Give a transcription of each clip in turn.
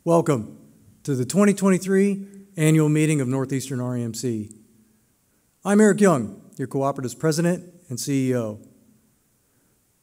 Welcome to the 2023 annual meeting of Northeastern REMC. I'm Eric Young, your cooperative's president and CEO.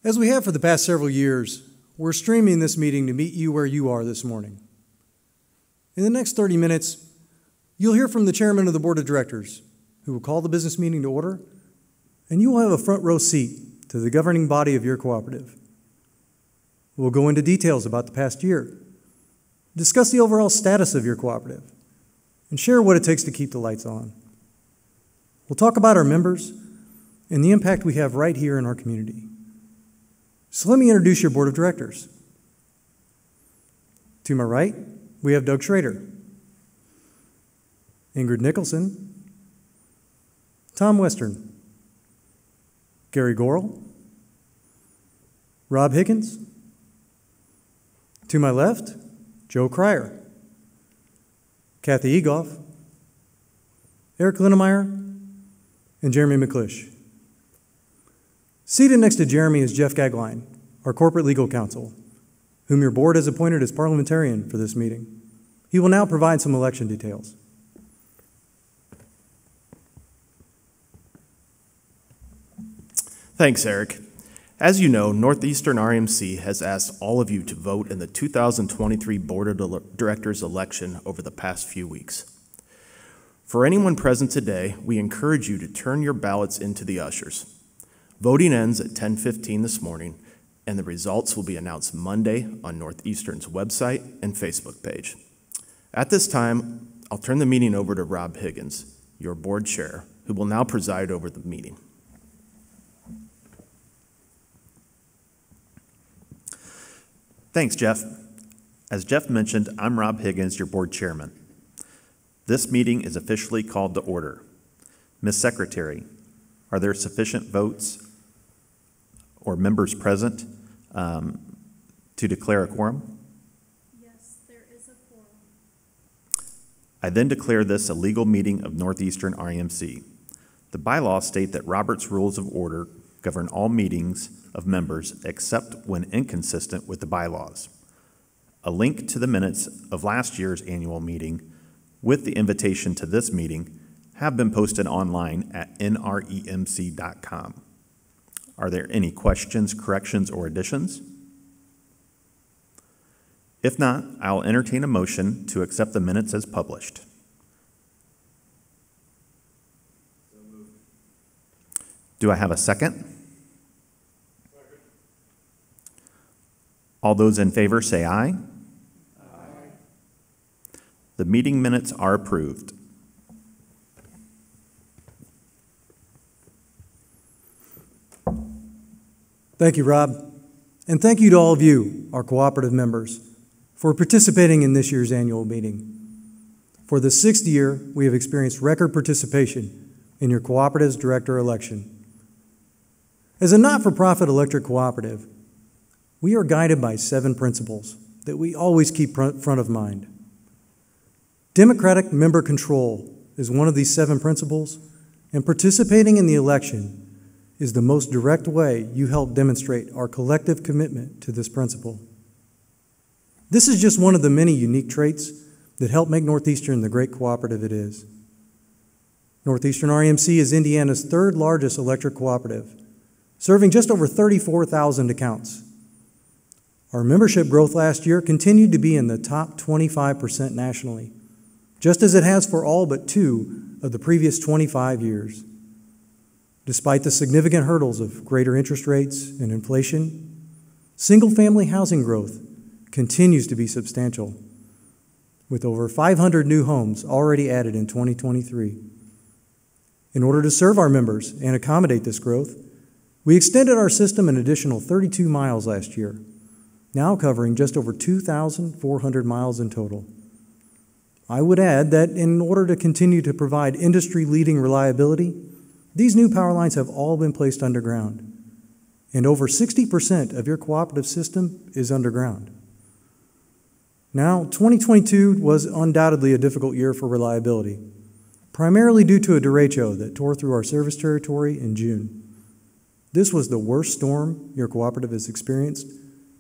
As we have for the past several years, we're streaming this meeting to meet you where you are this morning. In the next 30 minutes, you'll hear from the chairman of the board of directors, who will call the business meeting to order, and you will have a front row seat to the governing body of your cooperative. We'll go into details about the past year, discuss the overall status of your cooperative, and share what it takes to keep the lights on. We'll talk about our members and the impact we have right here in our community. So let me introduce your board of directors. To my right, we have Doug Schrader, Ingrid Nicholson, Tom Western, Gary Gorel, Rob Higgins. To my left, Joe Cryer, Kathy Egoff, Eric Linnemeyer, and Jeremy McClish. Seated next to Jeremy is Jeff Gagline, our corporate legal counsel, whom your board has appointed as parliamentarian for this meeting. He will now provide some election details. Thanks, Eric. As you know, Northeastern REMC has asked all of you to vote in the 2023 Board of Directors election over the past few weeks. For anyone present today, we encourage you to turn your ballots into the ushers. Voting ends at 10:15 this morning, and the results will be announced Monday on Northeastern's website and Facebook page. At this time, I'll turn the meeting over to Rob Higgins, your board chair, who will now preside over the meeting. Thanks, Jeff. As Jeff mentioned, I'm Rob Higgins, your board chairman. This meeting is officially called to order. Ms. Secretary, are there sufficient votes or members present to declare a quorum? Yes, there is a quorum. I then declare this a legal meeting of Northeastern REMC. The bylaws state that Robert's Rules of Order govern all meetings of members except when inconsistent with the bylaws. A link to the minutes of last year's annual meeting with the invitation to this meeting have been posted online at nremc.com. Are there any questions, corrections, or additions? If not, I'll entertain a motion to accept the minutes as published. Do I have a second? All those in favor say aye. Aye. The meeting minutes are approved. Thank you, Rob. And thank you to all of you, our cooperative members, for participating in this year's annual meeting. For the 6th year, we have experienced record participation in your cooperative's director election. As a not-for-profit electric cooperative, we are guided by 7 principles that we always keep front of mind. Democratic member control is one of these 7 principles, and participating in the election is the most direct way you help demonstrate our collective commitment to this principle. This is just one of the many unique traits that help make Northeastern the great cooperative it is. Northeastern REMC is Indiana's 3rd largest electric cooperative, serving just over 34,000 accounts. Our membership growth last year continued to be in the top 25% nationally, just as it has for all but 2 of the previous 25 years. Despite the significant hurdles of greater interest rates and inflation, single-family housing growth continues to be substantial, with over 500 new homes already added in 2023. In order to serve our members and accommodate this growth, we extended our system an additional 32 miles last year, now covering just over 2,400 miles in total. I would add that in order to continue to provide industry-leading reliability, these new power lines have all been placed underground, and over 60% of your cooperative system is underground. Now, 2022 was undoubtedly a difficult year for reliability, primarily due to a derecho that tore through our service territory in June. This was the worst storm your cooperative has experienced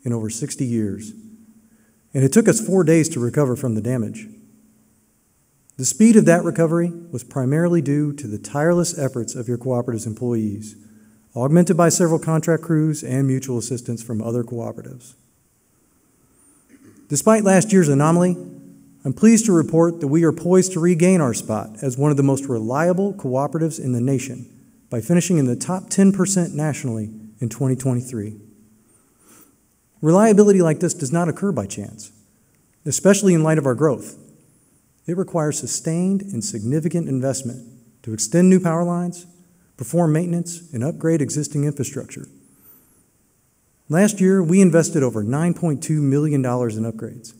in over 60 years. and it took us 4 days to recover from the damage. The speed of that recovery was primarily due to the tireless efforts of your cooperative's employees, augmented by several contract crews and mutual assistance from other cooperatives. Despite last year's anomaly, I'm pleased to report that we are poised to regain our spot as one of the most reliable cooperatives in the nation by finishing in the top 10% nationally in 2023. Reliability like this does not occur by chance, especially in light of our growth. It requires sustained and significant investment to extend new power lines, perform maintenance, and upgrade existing infrastructure. Last year, we invested over $9.2 million in upgrades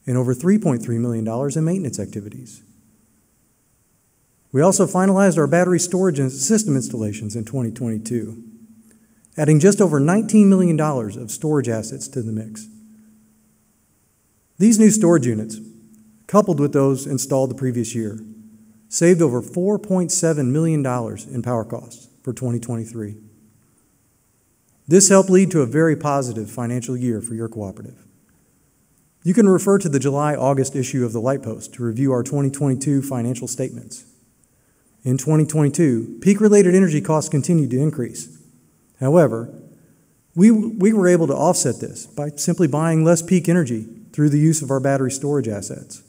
and over $3.3 million in maintenance activities. We also finalized our battery storage and system installations in 2022, adding just over $19 million of storage assets to the mix. These new storage units, coupled with those installed the previous year, saved over $4.7 million in power costs for 2023. This helped lead to a very positive financial year for your cooperative. You can refer to the July-August issue of the Lightpost to review our 2022 financial statements. In 2022, peak-related energy costs continued to increase. However, we were able to offset this by simply buying less peak energy through the use of our battery storage assets.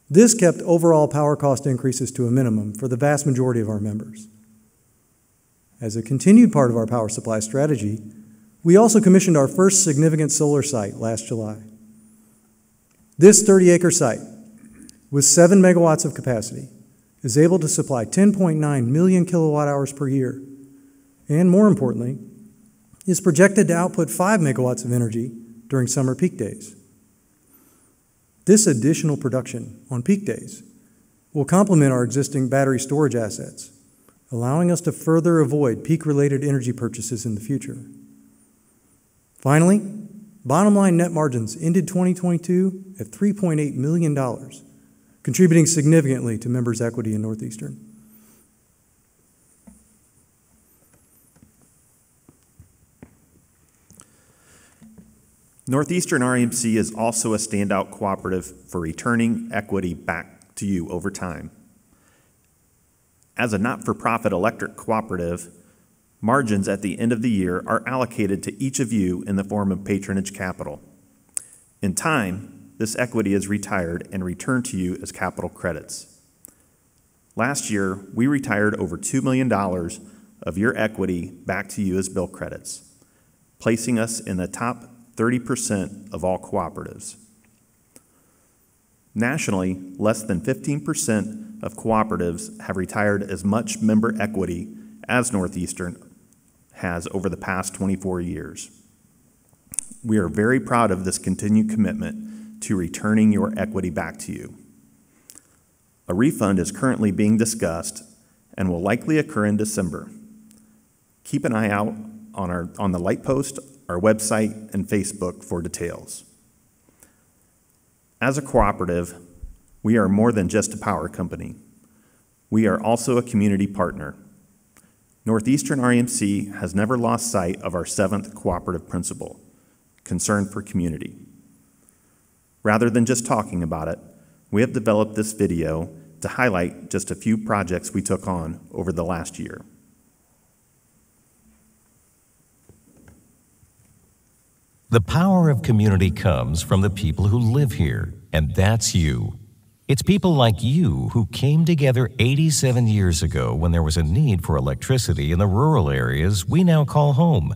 This kept overall power cost increases to a minimum for the vast majority of our members. As a continued part of our power supply strategy, we also commissioned our first significant solar site last July. This 30-acre site, with 7 megawatts of capacity, is able to supply 10.9 million kilowatt hours per year, and more importantly, is projected to output 5 megawatts of energy during summer peak days. This additional production on peak days will complement our existing battery storage assets, allowing us to further avoid peak-related energy purchases in the future. Finally, bottom line net margins ended 2022 at $3.8 million, contributing significantly to members' equity in Northeastern. Northeastern REMC is also a standout cooperative for returning equity back to you over time. As a not-for-profit electric cooperative, margins at the end of the year are allocated to each of you in the form of patronage capital. In time, this equity is retired and returned to you as capital credits. Last year, we retired over $2 million of your equity back to you as bill credits, placing us in the top 30% of all cooperatives. Nationally, less than 15% of cooperatives have retired as much member equity as Northeastern has over the past 24 years. We are very proud of this continued commitment to returning your equity back to you. A refund is currently being discussed and will likely occur in December. Keep an eye out on the Lightpost, our website, and Facebook for details. As a cooperative, we are more than just a power company. We are also a community partner. Northeastern REMC has never lost sight of our 7th cooperative principle, concern for community. Rather than just talking about it, we have developed this video to highlight just a few projects we took on over the last year. The power of community comes from the people who live here, and that's you. It's people like you who came together 87 years ago when there was a need for electricity in the rural areas we now call home.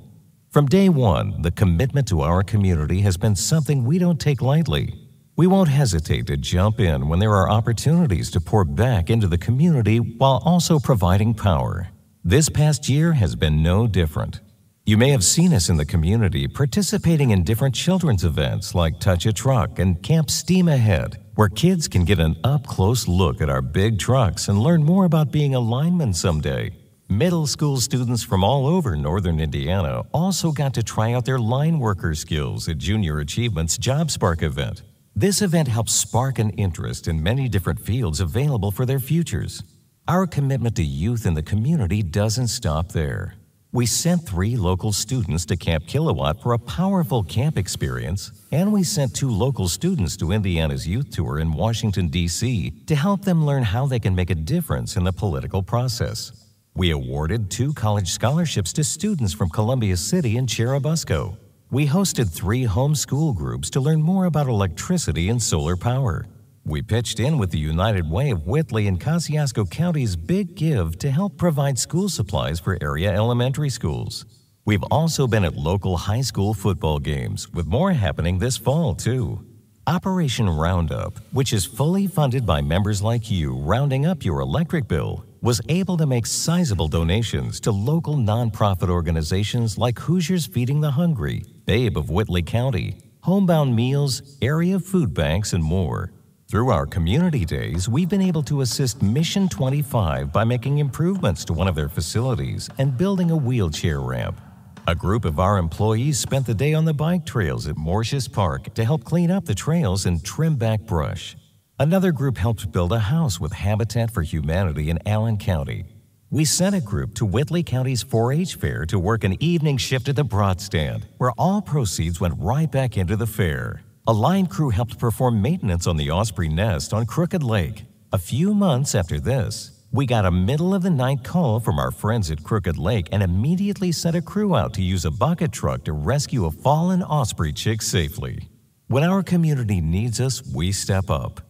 From day one, the commitment to our community has been something we don't take lightly. We won't hesitate to jump in when there are opportunities to pour back into the community while also providing power. This past year has been no different. You may have seen us in the community participating in different children's events like Touch a Truck and Camp Steam Ahead, where kids can get an up-close look at our big trucks and learn more about being a lineman someday. Middle school students from all over northern Indiana also got to try out their line worker skills at Junior Achievement's Job Spark event. This event helps spark an interest in many different fields available for their futures. Our commitment to youth in the community doesn't stop there. We sent 3 local students to Camp Kilowatt for a powerful camp experience, and we sent 2 local students to Indiana's youth tour in Washington, D.C. to help them learn how they can make a difference in the political process. We awarded 2 college scholarships to students from Columbia City and Churubusco. We hosted 3 homeschool groups to learn more about electricity and solar power. We pitched in with the United Way of Whitley and Kosciuszko County's Big Give to help provide school supplies for area elementary schools. We've also been at local high school football games, with more happening this fall, too. Operation Roundup, which is fully funded by members like you rounding up your electric bill, was able to make sizable donations to local nonprofit organizations like Hoosiers Feeding the Hungry, Babe of Whitley County, Homebound Meals, area food banks, and more. Through our community days, we've been able to assist Mission 25 by making improvements to one of their facilities and building a wheelchair ramp. A group of our employees spent the day on the bike trails at Mortius Park to help clean up the trails and trim back brush. Another group helped build a house with Habitat for Humanity in Allen County. We sent a group to Whitley County's 4-H fair to work an evening shift at the Broad Stand, where all proceeds went right back into the fair. A line crew helped perform maintenance on the Osprey Nest on Crooked Lake. A few months after this, we got a middle-of-the-night call from our friends at Crooked Lake and immediately sent a crew out to use a bucket truck to rescue a fallen osprey chick safely. When our community needs us, we step up.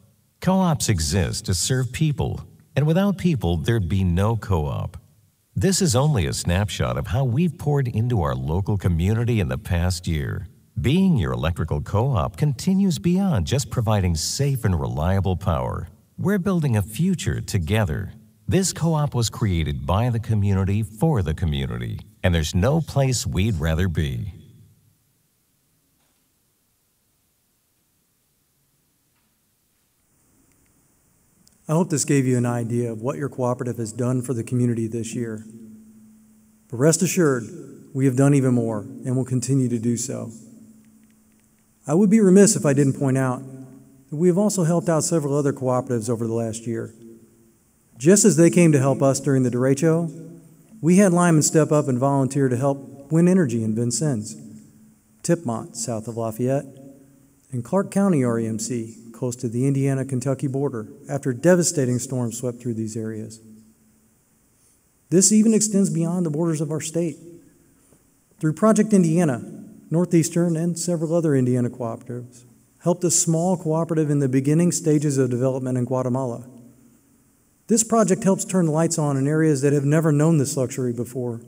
Co-ops exist to serve people, and without people, there'd be no co-op. This is only a snapshot of how we've poured into our local community in the past year. Being your electrical co-op continues beyond just providing safe and reliable power. We're building a future together. This co-op was created by the community for the community, and there's no place we'd rather be. I hope this gave you an idea of what your cooperative has done for the community this year. But rest assured, we have done even more and will continue to do so. I would be remiss if I didn't point out that we have also helped out several other cooperatives over the last year. Just as they came to help us during the derecho, we had Lyman step up and volunteer to help Win Energy in Vincennes, Tipmont, south of Lafayette, and Clark County REMC, close to the Indiana-Kentucky border, after devastating storms swept through these areas. This even extends beyond the borders of our state. Through Project Indiana, Northeastern and several other Indiana cooperatives helped a small cooperative in the beginning stages of development in Guatemala. This project helps turn the lights on in areas that have never known this luxury before.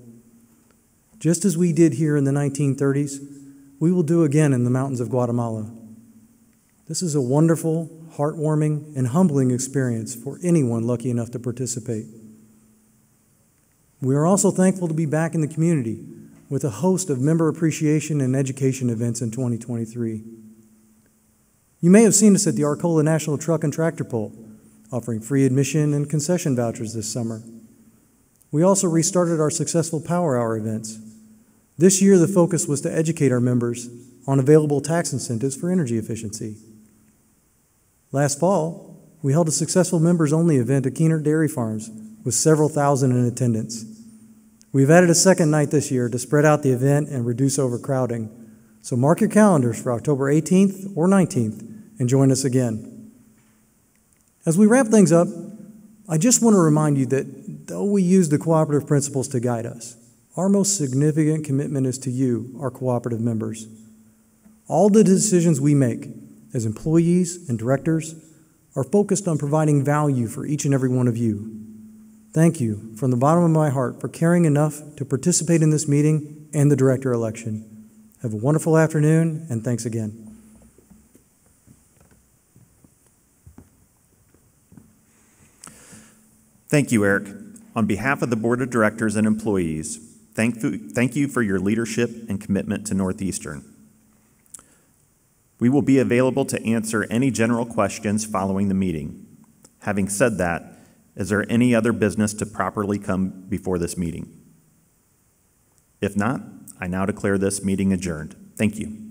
Just as we did here in the 1930s, we will do again in the mountains of Guatemala. This is a wonderful, heartwarming, and humbling experience for anyone lucky enough to participate. We are also thankful to be back in the community with a host of member appreciation and education events in 2023. You may have seen us at the Arcola National Truck and Tractor Pull, offering free admission and concession vouchers this summer. We also restarted our successful Power Hour events. This year, the focus was to educate our members on available tax incentives for energy efficiency. Last fall, we held a successful members-only event at Keener Dairy Farms with several thousand in attendance. We've added a second night this year to spread out the event and reduce overcrowding. So mark your calendars for October 18th or 19th and join us again. As we wrap things up, I just want to remind you that though we use the cooperative principles to guide us, our most significant commitment is to you, our cooperative members. All the decisions we make as employees and directors are focused on providing value for each and every one of you. Thank you from the bottom of my heart for caring enough to participate in this meeting and the director election. Have a wonderful afternoon, and thanks again. Thank you, Eric. On behalf of the Board of Directors and employees, thank you for your leadership and commitment to Northeastern. We will be available to answer any general questions following the meeting. Having said that, is there any other business to properly come before this meeting? If not, I now declare this meeting adjourned. Thank you.